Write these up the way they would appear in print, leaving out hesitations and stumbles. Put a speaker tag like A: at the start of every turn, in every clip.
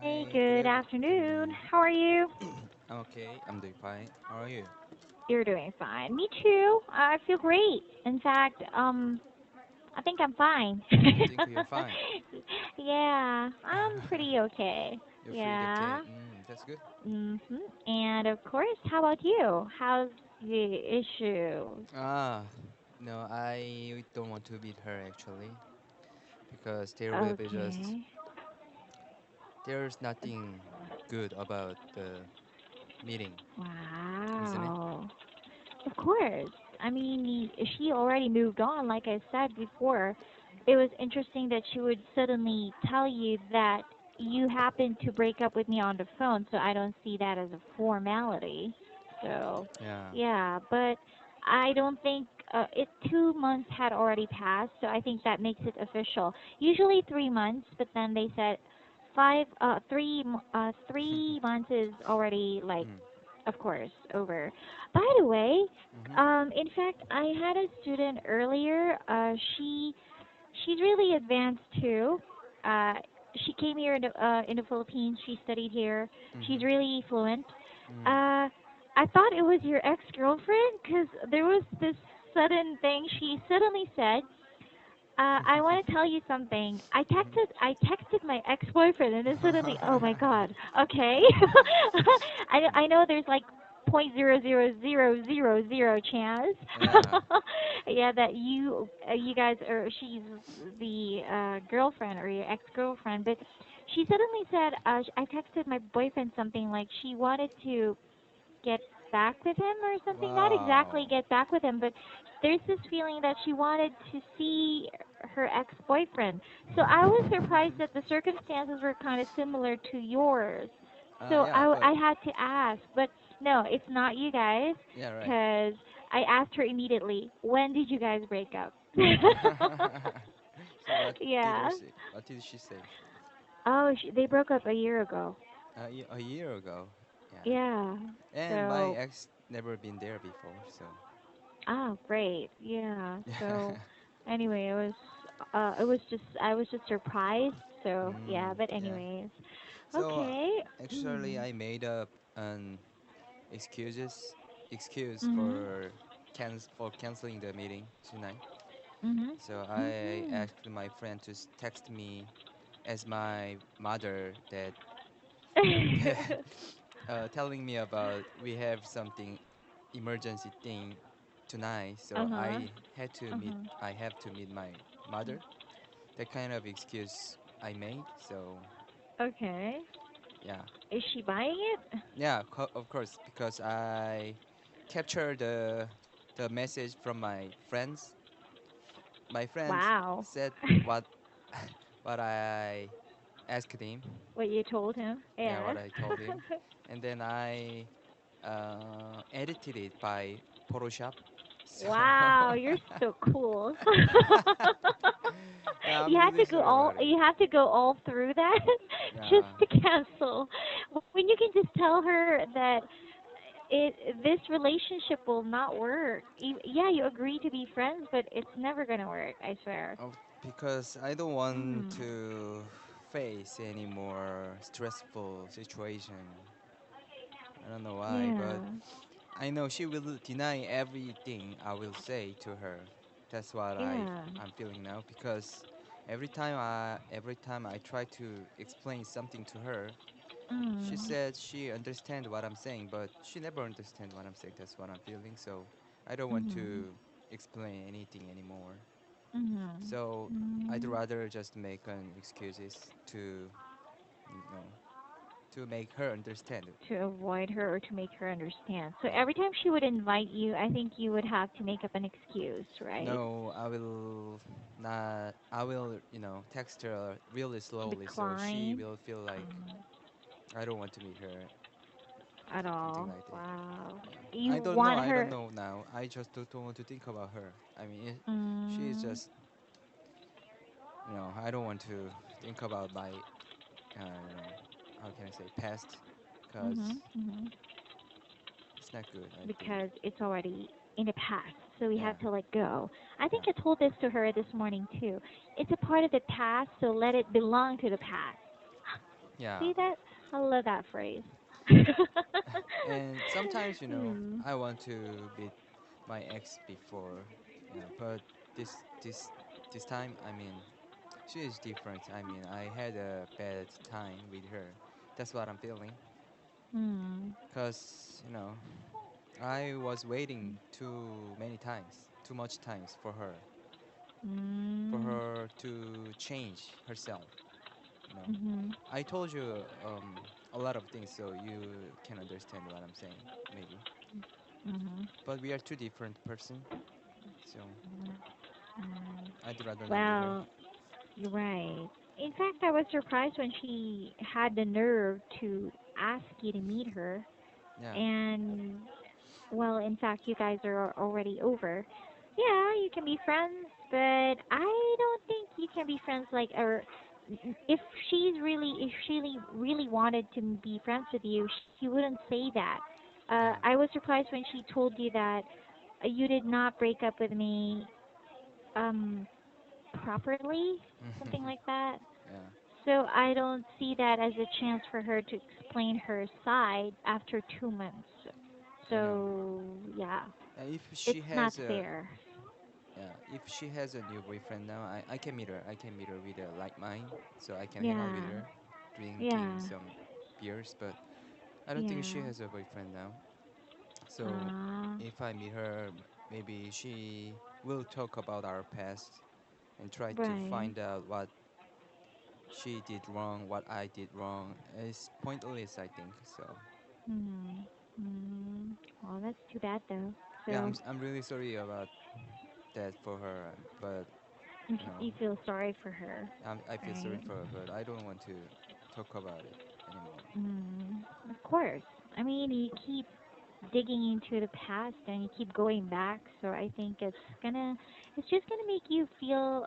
A: Hey,
B: Hi, good
A: good afternoon.
B: afternoon.
A: How are you?
B: I'm okay. I'm doing fine. How are you?
A: You're doing fine. Me too. I feel great. In fact, I think I'm fine.
B: You think you're fine?
A: Yeah, I'm pretty okay.
B: You're pretty okay.
A: Yeah.
B: That's good.
A: Mhm. And of course, how about you? How's the issue?
B: Ah, no, I don't want to meet her actually because
A: Okay.
B: there's nothing good about the meeting, isn't it?
A: Wow. Of course. I mean, she already moved on, like I said before. It was interesting that she would suddenly tell you that you happened to break up with me on the phone, so I don't see that as a formality. So,
B: Yeah.
A: yeah, but I don't think 2 months had already passed, so I think that makes it official. Usually 3 months, but then they said 3 months is already like
B: mm.
A: of course, over. By the way,
B: Mm-hmm.
A: in fact, I had a student earlier. She's really advanced too. Uh, she came here in the Philippines. She studied here.
B: Mm-hmm.
A: She's really fluent.
B: Mm.
A: I thought it was your ex-girlfriend because there was this sudden thing. She suddenly said, I want to tell you something. I texted my ex-boyfriend, and then suddenly, oh my God. Okay. I know there's like 0.00000 chance.
B: Yeah.
A: Yeah, that you guys are she's the girlfriend or your ex-girlfriend, but she suddenly said, I texted my boyfriend something like she wanted to get back with him or something. Not exactly
B: Wow.
A: get back with him, but there's this feeling that she wanted to see her ex-boyfriend. So I was surprised that the circumstances were kind of similar to yours. So
B: Yeah, but
A: I had to ask, but no, it's not you guys,
B: yeah, right.
A: because I asked her immediately, when did you guys break up?
B: So what did
A: Yeah.
B: her say? What did she say?
A: Oh, they broke up a year ago.
B: A year ago. Yeah.
A: Yeah.
B: And my
A: So,
B: ex never been there before, so
A: oh, great. Yeah.
B: yeah.
A: So, anyway, it was just I was just surprised. So, yeah, but
B: Yeah.
A: anyways.
B: So
A: Okay.
B: actually,
A: Mm.
B: I made up an excuses excuse
A: Mhm.
B: for canceling the meeting tonight.
A: Mhm.
B: So I
A: Mhm.
B: asked my friend to text me as my mother that telling me about we have something emergency thing tonight. So
A: Uh-huh. Uh-huh.
B: I have to meet my mother. That kind of excuse I made. So
A: Okay.
B: yeah,
A: Is she buying it?
B: yeah, of course, because I captured the message from my friends. My friends
A: Wow.
B: said what what I asked him.
A: What you told him?
B: Yeah,
A: Yeah.
B: what I told him, and then I edited it by Photoshop. So
A: Wow, you're so cool.
B: yeah, I'm
A: You had
B: really
A: to go
B: sorry
A: all
B: about it.
A: you have to go all through that just
B: Yeah.
A: to cancel. When you can just tell her that this relationship will not work. Yeah, you agree to be friends, but it's never gonna work. I swear.
B: Because I don't want
A: Mm.
B: to face any more stressful situation. I don't know why,
A: Yeah.
B: but I know she will deny everything I will say to her. That's what
A: Yeah.
B: I'm feeling now because every time I try to explain something to her, she
A: Mm.
B: said she understand what I'm saying, but she never understand what I'm saying. That's what I'm feeling. So I don't want
A: Mhm.
B: to explain anything anymore.
A: Mhm.
B: So I'd
A: Mm.
B: rather just make an excuses you know, to make her understand it.
A: To avoid her or to make her understand. So
B: Yeah.
A: every time she would invite you, I think you would have to make up an excuse, right?
B: No, I will not. I will, text her really slowly so she
A: Decline
B: will feel like
A: um,
B: I don't want to meet her,
A: at
B: something
A: all.
B: like that.
A: Wow.
B: Yeah.
A: You want
B: I don't
A: her.
B: know now. I just don't want to think about her. I mean, she is
A: Mm,
B: just, I don't want to think about my, how can I say, past, because
A: mhm. Mhm.
B: it's not good, I think.
A: Because it's already in the past, so we
B: Yeah.
A: have to let go. I
B: Yeah.
A: think I told this to her this morning too. It's a part of the past, so let it belong to the past.
B: Yeah.
A: See that? I love that phrase.
B: And sometimes,
A: Hmm.
B: I want to beat my ex before, but this this this time, I mean, she is different. I mean, I had a bad time with her. That's what I'm feeling.
A: Hmm.
B: Cause I was waiting too many times, too much times for
A: Hmm.
B: her to change herself. You know,
A: Mhm.
B: I told you a lot of things, so you can understand what I'm saying, maybe.
A: Mhm.
B: But we are two different person, so
A: Mm.
B: I'd rather not meet her.
A: Well, you're right. In fact, I was surprised when she had the nerve to ask you to meet her.
B: Yeah.
A: And, well, in fact, you guys are already over. Yeah, you can be friends, but I don't think you can be friends like, or if she really wanted to be friends with you, she wouldn't say that.
B: Yeah.
A: I was surprised when she told you that you did not break up with me um properly, something like that.
B: Yeah.
A: So I don't see that as a chance for her to explain her side after 2 months.
B: I know.
A: So yeah,
B: If
A: it's
B: she
A: not
B: has a
A: fair.
B: Yeah, if she has a new boyfriend now, I can meet her. I can meet her with a like mine, so I can hang out with
A: Yeah,
B: her, drinking
A: yeah,
B: some beers. But I don't think she
A: yeah.
B: has a boyfriend now. So
A: Uh,
B: if I meet her, maybe she will talk about our past and try to
A: right.
B: find out what she did wrong, what I did wrong. It's pointless, I think. So
A: Hmm. Hmm. Well, that's too bad though.
B: yeah,
A: So
B: I'm really sorry about that for her, but you know,
A: you feel sorry for her,
B: I feel sorry
A: right?
B: for her, but I don't want to talk about it anymore.
A: Mm, of course. I mean, you keep digging into the past and you keep going back, so I think it's just gonna make you feel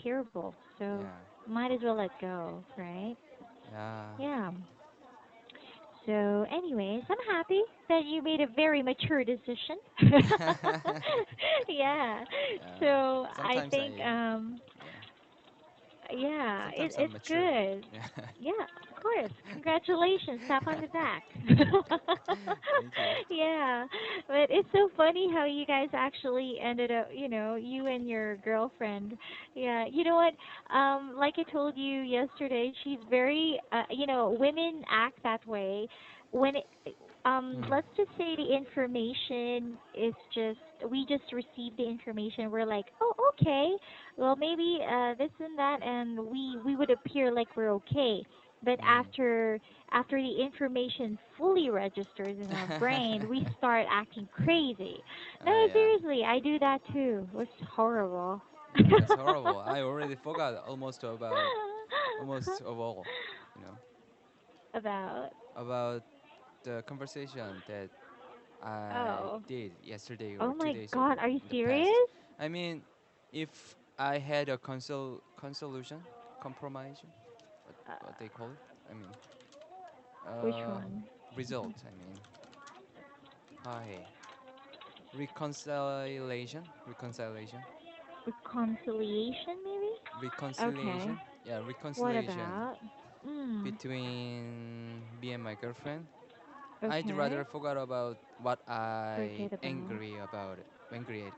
A: terrible. So
B: Yeah,
A: might as well let go, right?
B: yeah,
A: Yeah. So, anyways, I'm happy that you made a very mature decision. Yeah.
B: yeah.
A: So I
B: Sometimes
A: think
B: yeah,
A: yeah,
B: sometimes I'm
A: it's
B: mature.
A: good.
B: Yeah,
A: Yeah, of course. Congratulations. Tap on the back.
B: thank you.
A: Yeah, but it's so funny how you guys actually ended up, you and your girlfriend. Yeah, you know what? Like I told you yesterday, she's very, women act that way when
B: Hmm.
A: let's just say the information is just we just received the information, we're like, oh, okay, well, maybe this and that, and we would appear like we're okay. But
B: Hmm.
A: after the information fully registers in our brain, we start acting crazy. No,
B: Yeah,
A: seriously, I do that too. It's horrible.
B: yeah. That's horrible. I already forgot almost of all, you know,
A: About,
B: about the conversation that I
A: oh,
B: did yesterday or
A: oh
B: two
A: my
B: days
A: God,
B: ago
A: are you
B: in the past.
A: serious?
B: I mean, if I had a consolution, compromise, what they call it. I mean,
A: Which
B: uh,
A: one?
B: result. I mean, hi, reconciliation,
A: Reconciliation, maybe? Okay.
B: reconciliation. Yeah,
A: What
B: reconciliation
A: about? Mm.
B: between me and my girlfriend. I'd
A: Okay.
B: rather forgot about what I
A: Forget about.
B: angry about it, angry at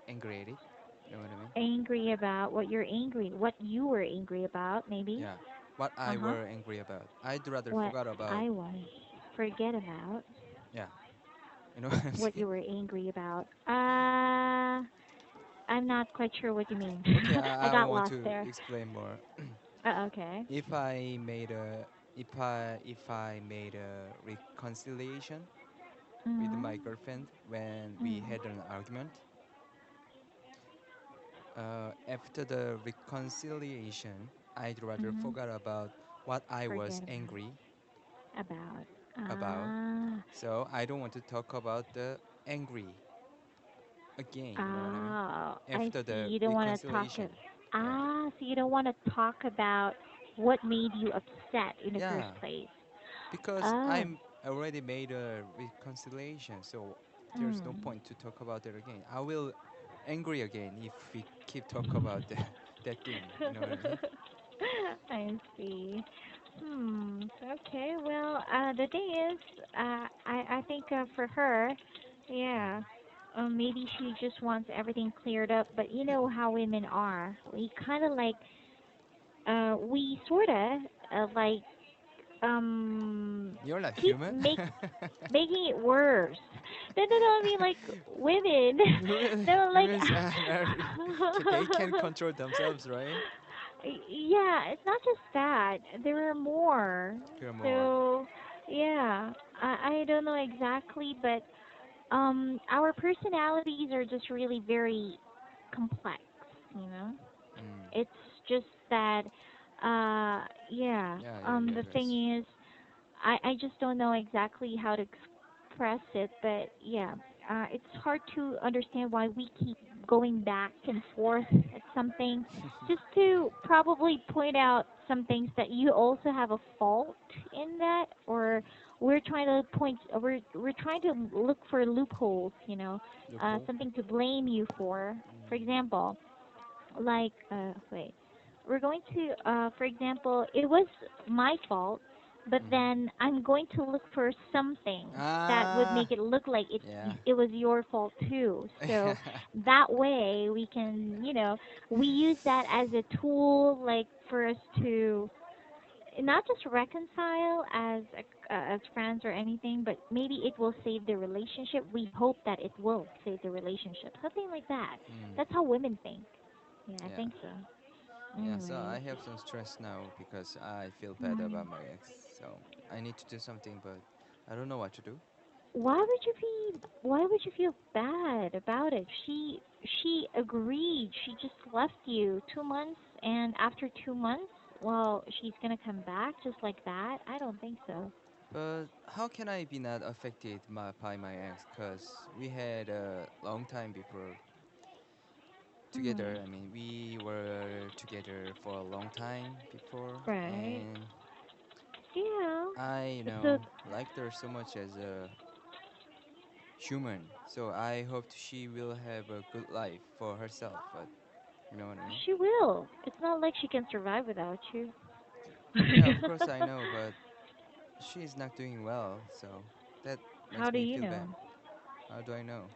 B: it. You know what I mean?
A: Angry about what you were angry about, maybe.
B: Yeah, what
A: Uh
B: I
A: huh.
B: were angry about. I'd rather
A: What
B: forgot about.
A: I was. Forget about
B: Yeah, you know what I'm
A: what
B: saying?
A: you were angry about. I'm not quite sure what you mean.
B: Okay,
A: I
B: I
A: got
B: want
A: lost
B: to
A: there.
B: explain more.
A: Okay.
B: if I made a if I made a reconciliation with
A: Mhm.
B: my girlfriend when we
A: Mm.
B: had an argument, after the reconciliation, I'd rather
A: Mhm.
B: forget about what I was
A: Forget
B: angry
A: about.
B: about.
A: Ah.
B: So I don't want to talk about the angry again. You know what I mean?
A: Oh, I
B: After
A: see.
B: the
A: You don't want to talk.
B: reconciliation. Yeah.
A: So you don't want to talk about what made you upset in the first
B: Yeah.
A: place.
B: Because
A: Oh.
B: I'm already made a reconciliation, so there's no
A: Mm.
B: point to talk about it again. I will angry again if we keep talk about that thing. You know what I mean?
A: I see. Okay. Well, the thing is, I think for her, yeah, maybe she just wants everything cleared up. But you know how women are. We kind of like, we sorta like
B: You're not
A: keep
B: human.
A: making it worse. No, no, no. I mean like women.
B: Women,
A: No, like.
B: women are they can control themselves, right?
A: Yeah, it's not just that. There are more.
B: You're more.
A: So, yeah, I don't know exactly, but our personalities are just really very complex, you know?
B: Mm.
A: It's just that, yeah,
B: Yeah, yeah,
A: the
B: guys.
A: thing is, I just don't know exactly how to express it, but yeah, it's hard to understand why we keep going back and forth at something, just to probably point out some things that you also have a fault in that, or we're trying to look for loopholes,
B: Loophole.
A: something to blame you for. For
B: Mm.
A: example, like wait, we're going to for example, it was my fault, but
B: Mhm.
A: then I'm going to look for something that would
B: Ah,
A: make it look like
B: yeah.
A: it was your fault too. So that way we can, we use that as a tool, like for us to not just reconcile as friends or anything, but maybe it will save the relationship. We hope that it will save the relationship, something like that.
B: Mm.
A: That's how women think. Yeah, I
B: Yeah.
A: think so.
B: Yeah, so
A: Anyways,
B: I have some stress now because I feel bad
A: mm,
B: about my ex. So I need to do something, but I don't know what to do.
A: why would you feel bad about it? She agreed. She just left you 2 months, and after 2 months, well, she's gonna come back just like that. I don't think so.
B: But how can I be not affected by my ex? Because we had a long time before together.
A: Mm,
B: I mean, we were together for a long time before,
A: right.
B: and
A: Yeah.
B: I,
A: So
B: liked her so much as a human. So I hoped she will have a good life for herself. But you know what I mean?
A: she will. It's not like she can survive without you.
B: Yeah, of course I know, but she is not doing well, so that
A: How
B: makes
A: do
B: me
A: you
B: feel
A: know?
B: bad. How do I know?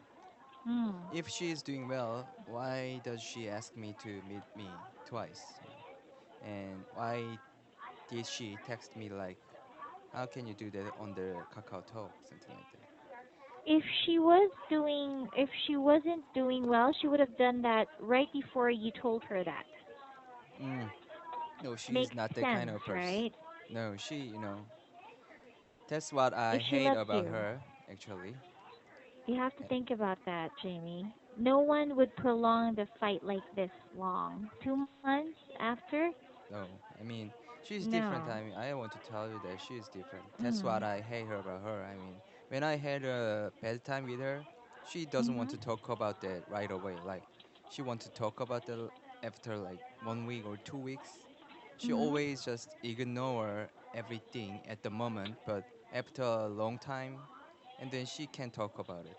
A: Hmm.
B: If she is doing well, why does she ask me to meet me twice? And why did she text me like, how can you do that on the Kakao Talk, something like that?
A: If she wasn't doing well, she would have done that right before you told her that.
B: Mm, no, she is
A: Makes
B: not that kind
A: sense,
B: of person.
A: right?
B: No, that's what I
A: If she
B: hate
A: loves
B: about
A: you,
B: her, actually.
A: you have to
B: Eh,
A: think about that, Jamie. No one would prolong the fight like this long. 2 months after?
B: No, I mean, she's different.
A: No.
B: I want to tell you that she is different. That's what
A: Mm.
B: I hate her about her. I mean, when I had a bad time with her, she doesn't want
A: Mhm.
B: to talk about that right away. Like, she wants to talk about that after like 1 week or 2 weeks. She
A: Mhm.
B: always just ignore everything at the moment, but after a long time, and then she can talk about it.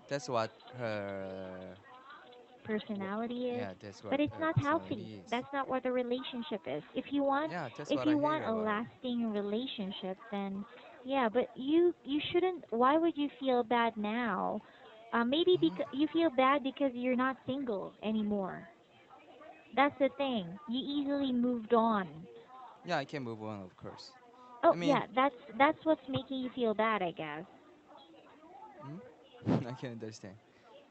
B: That's what her, wha-
A: Personality is,
B: yeah, that's
A: but
B: what
A: it's
B: her
A: not healthy.
B: personality is.
A: That's not what a relationship is.
B: Yeah, that's
A: If
B: what I
A: you
B: hate
A: want a
B: about her.
A: lasting relationship, then yeah, but you shouldn't. Why would you feel bad now? Maybe
B: Hmm.
A: because you feel bad because you're not single anymore. That's the thing. You easily moved on.
B: Yeah, I can move on, of course. I
A: Oh
B: mean,
A: yeah, that's what's making you feel bad, I guess.
B: hmm? I can understand.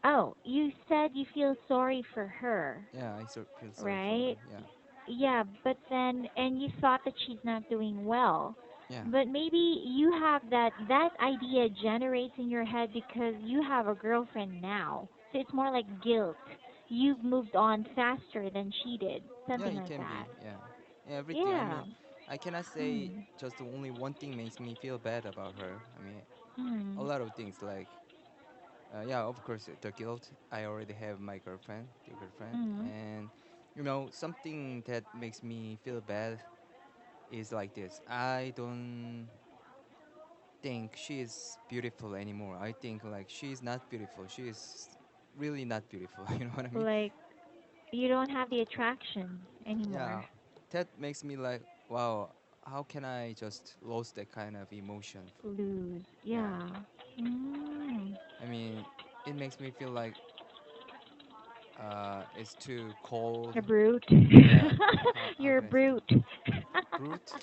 A: Oh, you said you feel sorry for her,
B: Yeah, feel sorry for
A: right?
B: her. Yeah,
A: Yeah, but then and you thought that she's not doing well.
B: yeah,
A: But maybe you have that idea generates in your head because you have a girlfriend now. So it's more like guilt. You've moved on faster than she did.
B: yeah.
A: Something
B: It
A: like
B: can
A: that.
B: be. Yeah, everything. I
A: Yeah.
B: mean, I cannot say
A: Hmm.
B: just only one thing makes me feel bad about her. I mean, a
A: Hmm.
B: lot of things like, yeah, of course, the guilt. I already have my girlfriend, the girlfriend,
A: Hmm.
B: and something that makes me feel bad is like this. I don't think she is beautiful anymore. I think like she is not beautiful. She is really not beautiful. You know what I mean?
A: Like you don't have the attraction anymore.
B: Yeah, that makes me like, wow. how can I just lose that kind of emotion?
A: Lose.
B: Yeah,
A: Yeah. Mm.
B: I mean, it makes me feel like it's too cold.
A: A brute.
B: Yeah, how
A: You're a
B: can I say
A: brute.
B: brute?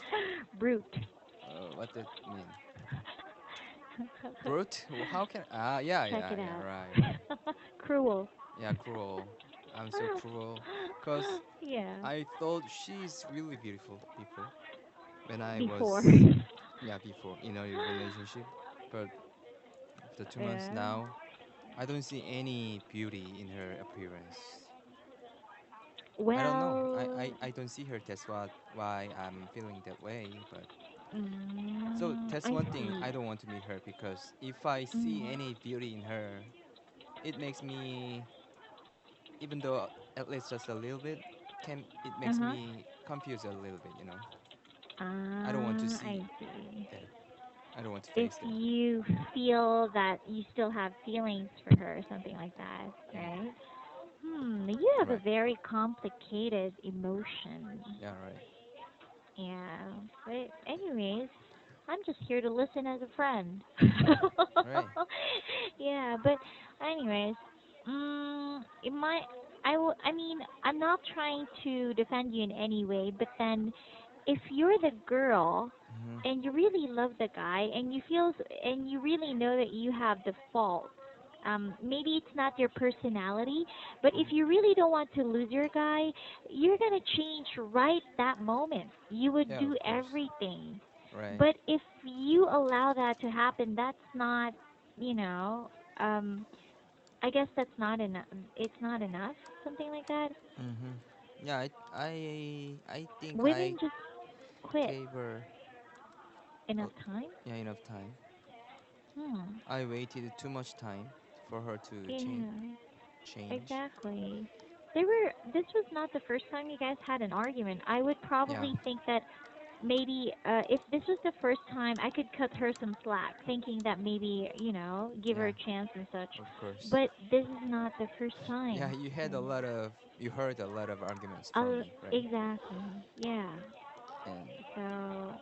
A: Brute.
B: What that mean? Brute? How can yeah,
A: Check
B: yeah,
A: it
B: yeah,
A: out.
B: right, right.
A: Cruel.
B: Yeah, cruel. I'm so cruel, cause
A: Yeah.
B: I thought she's really beautiful before when I
A: Before.
B: was, yeah, before in a relationship, but after 2 months
A: Yeah.
B: now, I don't see any beauty in her appearance. I don't know.
A: Well,
B: I don't see her. That's why I'm feeling that way. But so that's
A: I
B: one thing.
A: see.
B: I don't want to meet her because if I see
A: Mm.
B: any beauty in her, it makes me, even though at least just a little bit, can it makes
A: Uh-huh.
B: me confused a little bit. You know, I don't want to
A: Ah,
B: see
A: I see.
B: that. I don't want to
A: If
B: face that.
A: you feel that you still have feelings for her or something like that,
B: Mm,
A: right? You have a
B: right.
A: very complicated emotion.
B: Yeah. Right.
A: Yeah. But anyways, I'm just here to listen as a friend.
B: Right.
A: Yeah, but anyways, it might I mean, I'm not trying to defend you in any way, but then if you're the girl
B: Mm-hmm.
A: and you really love the guy and and you really know that you have the fault, maybe it's not your personality, but if
B: Mm-hmm.
A: you really don't want to lose your guy, you're gonna change right that moment. You would
B: Yeah.
A: do
B: Of course.
A: everything.
B: Right.
A: But if you allow that to happen, that's not, you know, um, I guess that's not enough. It's not enough, something like that.
B: Mm-hmm. Yeah. I think I
A: Women just quit.
B: gave her
A: Enough
B: uh,
A: time?
B: yeah, enough time.
A: Hmm.
B: I waited too much time for her to
A: Yeah,
B: change.
A: exactly. This was not the first time you guys had an argument. I would
B: Yeah,
A: probably think that maybe if this was the first time, I could cut her some slack, thinking that maybe, give her
B: yeah,
A: a chance and such.
B: of course.
A: But this is not the first time.
B: Yeah, you heard a lot of arguments from
A: Uh,
B: me, right?
A: exactly. Yeah.
B: And
A: So,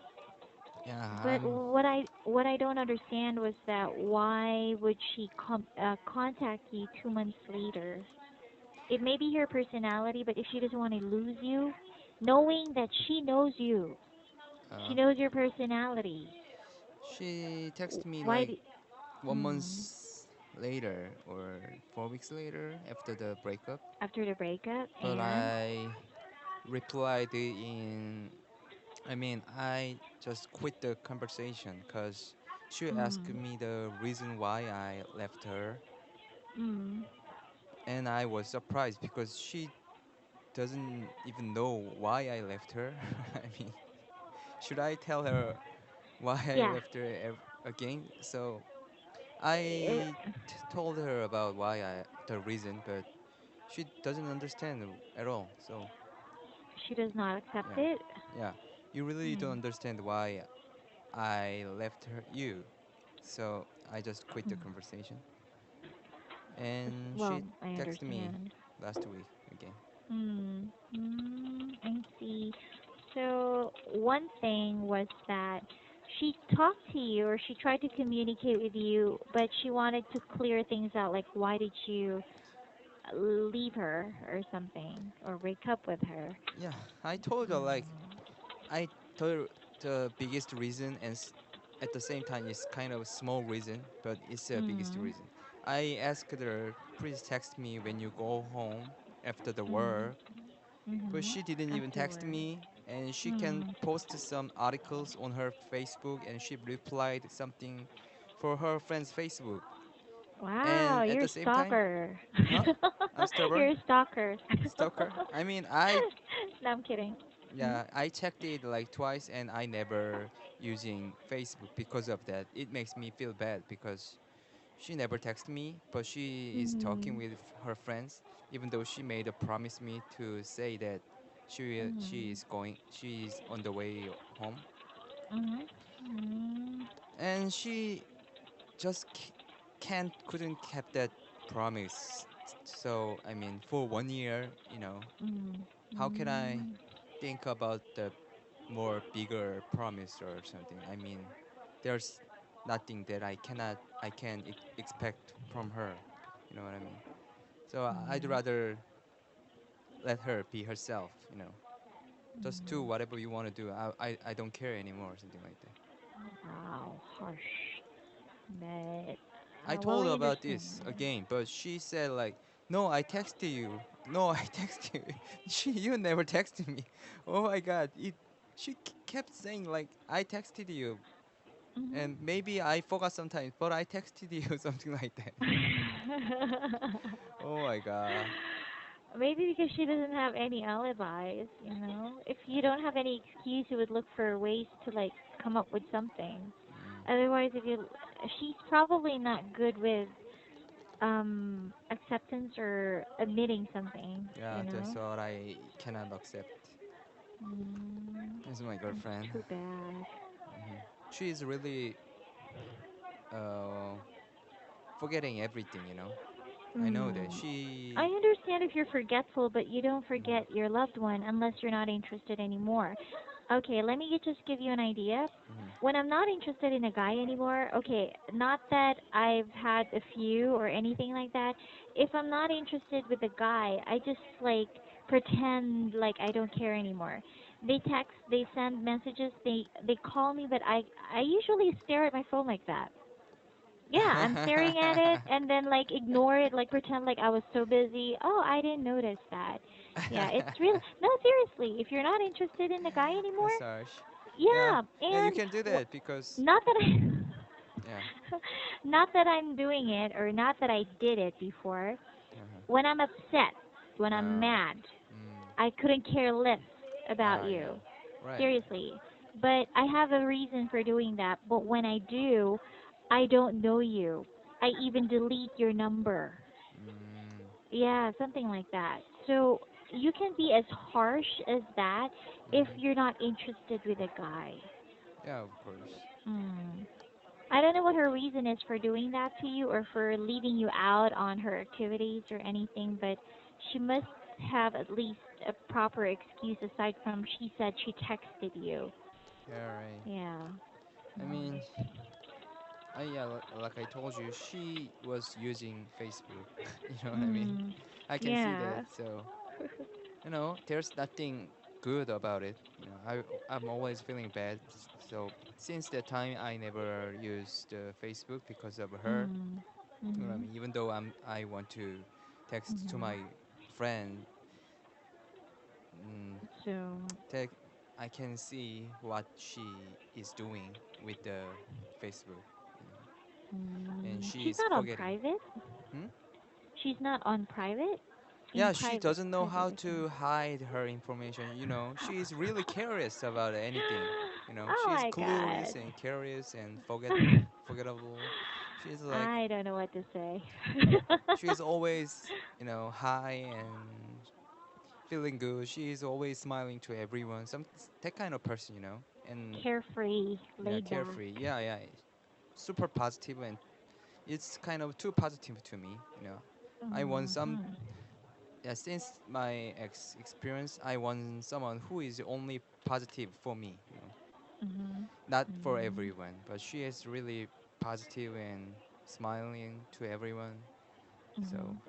B: yeah,
A: but what I don't understand was that why would she contact you 2 months later? It may be her personality, but if she doesn't want to lose you, knowing that she knows you, she
B: uh,
A: knows your personality.
B: she texted me
A: Why
B: like
A: do?
B: 1 month
A: Hmm.
B: later or 4 weeks later after the breakup,
A: After the breakup,
B: but
A: and
B: I replied in. I mean, I just quit the conversation because she asked
A: mm,
B: me the reason why I left her,
A: mm,
B: and I was surprised because she doesn't even know why I left her. I mean, should I tell her why I
A: yeah.
B: left her again? So
A: Uh,
B: I told her about the reason, but she doesn't understand at all. So
A: she does not accept
B: yeah,
A: it.
B: yeah, you really don't
A: Hmm.
B: understand why I left you. So I just quit the
A: Hmm.
B: conversation. And
A: Well,
B: she
A: I
B: texted me
A: understand.
B: last week again.
A: Hmm. I see. So one thing was that she talked to you or she tried to communicate with you, but she wanted to clear things out. Like, why did you leave her or something or break up with her?
B: Yeah, I told her like
A: Mm.
B: I told her the biggest reason, and at the same time it's kind of a small reason, but it's the biggest
A: Mm.
B: reason. I asked her, please text me when you go home after the
A: Mm.
B: work, but
A: Mhm.
B: she didn't even text
A: Afterward.
B: me, and she can
A: Mm.
B: post some articles on her Facebook, and she replied something for her friend's Facebook.
A: Wow,
B: And at
A: you're
B: the
A: a
B: same time,
A: stalker.
B: huh? I'm
A: You're
B: stubborn,
A: a stalker.
B: stalker. I mean, I
A: No, I'm kidding. Hmm?
B: yeah, I checked it like twice, and I never using Facebook because of that. It makes me feel bad because she never texted me, but she is talking
A: Mhm.
B: with her friends, even though she made a promise me to say that she
A: Mhm.
B: is on the way home,
A: Mhm. Mhm.
B: and she just couldn't keep that promise. So I mean, for 1 year,
A: Mhm.
B: how can I
A: Mhm.
B: think about the more bigger promise or something. I mean, there's nothing that I can expect from her. You know what I mean? So I'd
A: Mm,
B: rather let her be herself. Just do
A: mm.
B: whatever you want to do. I don't care anymore, or something like that.
A: Wow, harsh. But
B: I
A: well,
B: told her
A: I
B: about
A: understand.
B: this again, but she said like, "No, I texted you. No, I texted you. You never texted me. Oh my God!" She kept saying like, "I texted you,
A: Mhm.
B: and maybe I forgot sometimes, but I texted you," something like that. Oh my God.
A: Maybe because she doesn't have any alibis, you know? If you don't have any excuse, you would look for ways to, like, come up with something.
B: Mm.
A: Otherwise, she's probably not good with, acceptance or admitting something,
B: Yeah,
A: you know?
B: that's what I cannot accept.
A: Mm,
B: This is my
A: that's
B: girlfriend.
A: too bad.
B: She is really uh forgetting everything. I know that
A: Mm. I
B: she.
A: understand if you're forgetful, but you don't
B: Mhm,
A: forget your loved one unless you're not interested anymore. Okay, let me just give you an idea.
B: mhm,
A: When I'm not interested in a guy anymore, okay, not that I've had a few or anything like that. If I'm not interested with a guy, I just like pretend like I don't care anymore. They text, they send messages, they call me, but I usually stare at my phone like that. Yeah, I'm staring at it and then like ignore it, like pretend like I was so busy. Oh, I didn't notice that. Yeah, it's really no, seriously. If you're not interested in the guy anymore,
B: That's harsh. Yeah,
A: yeah,
B: yeah, you
A: and
B: can do that because
A: not that I,
B: yeah.
A: not that I'm doing it or not that I did it before.
B: Uh-huh.
A: When I'm upset, when I'm
B: Oh.
A: mad,
B: Mm.
A: I couldn't care less about
B: Ah, yeah.
A: you.
B: Right.
A: Seriously. But I have a reason for doing that. But when I do, I don't know you. I even delete your number.
B: Mm.
A: Yeah, something like that. So you can be as harsh as that if
B: Mhm.
A: you're not interested with a guy.
B: Yeah, of course.
A: Hmm. I don't know what her reason is for doing that to you or for leaving you out on her activities or anything, but she must have at least a proper excuse aside from she said she texted you.
B: Yeah, right.
A: Yeah.
B: I mean, yeah, like I told you, she was using Facebook. You know what I mean?
A: Mm.
B: I can see that.
A: Yeah.
B: So, there's nothing good about it. I'm always feeling bad. So since that time, I never used Facebook because of her.
A: Mm.
B: You know what I
A: Mhm.
B: mean? Even though I want to text to
A: Mhm.
B: my friend, mm,
A: So.
B: tech, I can see what she is doing with the Facebook, and she
A: She's
B: is
A: not on
B: forgetting.
A: private.
B: Hmm?
A: She's not on private. In
B: Yeah, she
A: private.
B: doesn't know
A: Private.
B: how
A: Okay.
B: to hide her information. She is really curious about anything.
A: Oh
B: She's
A: my god.
B: clueless and curious and forgettable. She's like
A: I don't know what to say.
B: she's always, high and feeling good. She's always smiling to everyone. That kind of person, and
A: Carefree, laid back.
B: carefree. Yeah, yeah, super positive, and it's kind of too positive to me. I want some.
A: Mhm.
B: Yeah, since my ex experience, I want someone who is only positive for me.
A: Mhm.
B: Not for
A: Mhm.
B: everyone, but she is really positive and smiling to everyone. So
A: Mhm.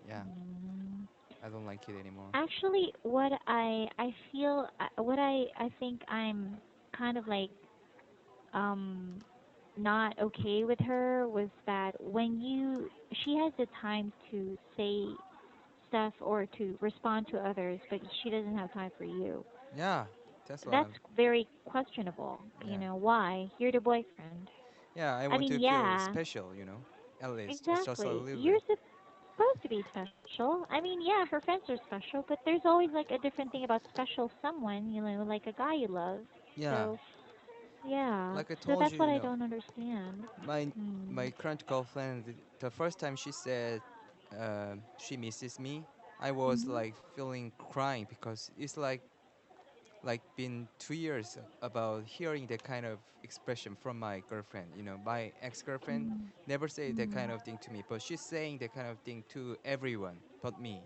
B: yeah,
A: Mhm.
B: I don't like it anymore.
A: Actually, what I feel, what I think I'm kind of like um not okay with her was that when she has the time to say stuff or to respond to others, but she doesn't have time for you.
B: Yeah, that's what
A: That's
B: I'm.
A: very questionable.
B: Yeah.
A: Why? You're the boyfriend.
B: Yeah, I
A: I
B: want
A: mean,
B: to feel
A: yeah,
B: special, at least just a
A: exactly.
B: little
A: You're
B: bit.
A: supposed to be special. I mean, yeah, her friends are special, but there's always like a different thing about special someone, like a guy you love.
B: Yeah,
A: So, yeah.
B: like I
A: So
B: told
A: that's
B: you,
A: what I don't understand.
B: my
A: Hmm.
B: my current girlfriend, the first time she said she misses me, I was
A: Mhm.
B: like feeling crying because it's like been 2 years about hearing that kind of expression from my girlfriend. My ex-girlfriend
A: Mhm.
B: never say that kind
A: Mhm.
B: of thing to me, but she's saying that kind of thing to everyone but me.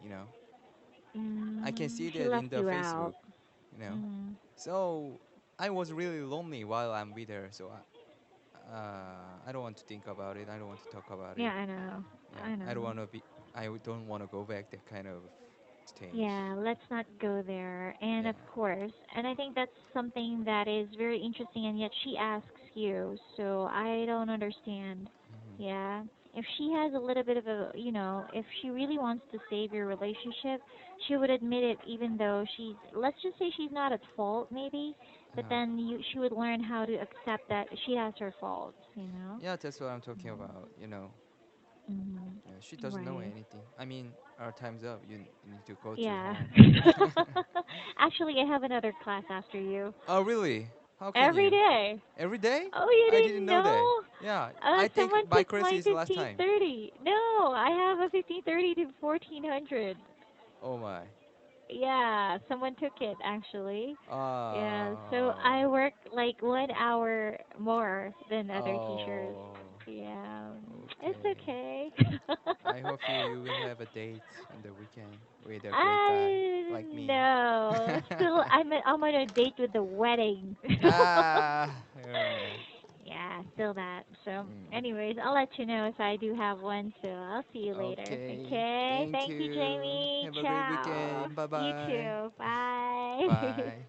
B: I can see
A: She
B: that in
A: left
B: the
A: you out.
B: Facebook. you know.
A: Mm.
B: So I was really lonely while I'm with her. So I don't want to think about it. I don't want to talk about
A: Yeah,
B: it.
A: I know.
B: Yeah,
A: I
B: I don't
A: know.
B: want to be. Don't want to go back that kind of stage.
A: Yeah, let's not go there. And
B: Yeah.
A: of course, and I think that's something that is very interesting, and yet she asks you, so I don't understand.
B: Hmm.
A: Yeah. If she has a little bit of a, if she really wants to save your relationship, she would admit it even though let's just say she's not at fault maybe, but
B: Uh,
A: then she would learn how to accept that she has her faults, you know?
B: yeah, that's what I'm talking about.
A: Mm-hmm.
B: Yeah, she
A: Mm-hmm.
B: doesn't know
A: Right.
B: anything. I mean, our time's up. You need to go to
A: Yeah.
B: home.
A: Actually, I have another class after you.
B: Oh, really? How can
A: Every
B: you?
A: day.
B: Every day?
A: Oh, you
B: I didn't
A: didn't
B: know that.
A: know?
B: Yeah, I think
A: Someone
B: my
A: took
B: course
A: my
B: is last time.
A: 1530. No, I have a 1530 to 1400.
B: Oh my.
A: Yeah, someone took it actually. Yeah, so
B: Oh.
A: I work like 1 hour more than other teachers.
B: Oh.
A: Yeah, it's
B: Okay.
A: okay.
B: I hope you will have a date on the weekend with a great guy
A: I
B: like me.
A: no, still I'm on a date with the wedding.
B: Ah. Yeah.
A: Yeah, still that. So,
B: Mm.
A: anyways, I'll let you know if I do have one. So I'll see you later.
B: Okay.
A: Okay.
B: Thank
A: Thank you,
B: you.
A: Jamie.
B: Have a great
A: Ciao.
B: weekend. Bye
A: You
B: bye.
A: too. Bye.
B: Bye.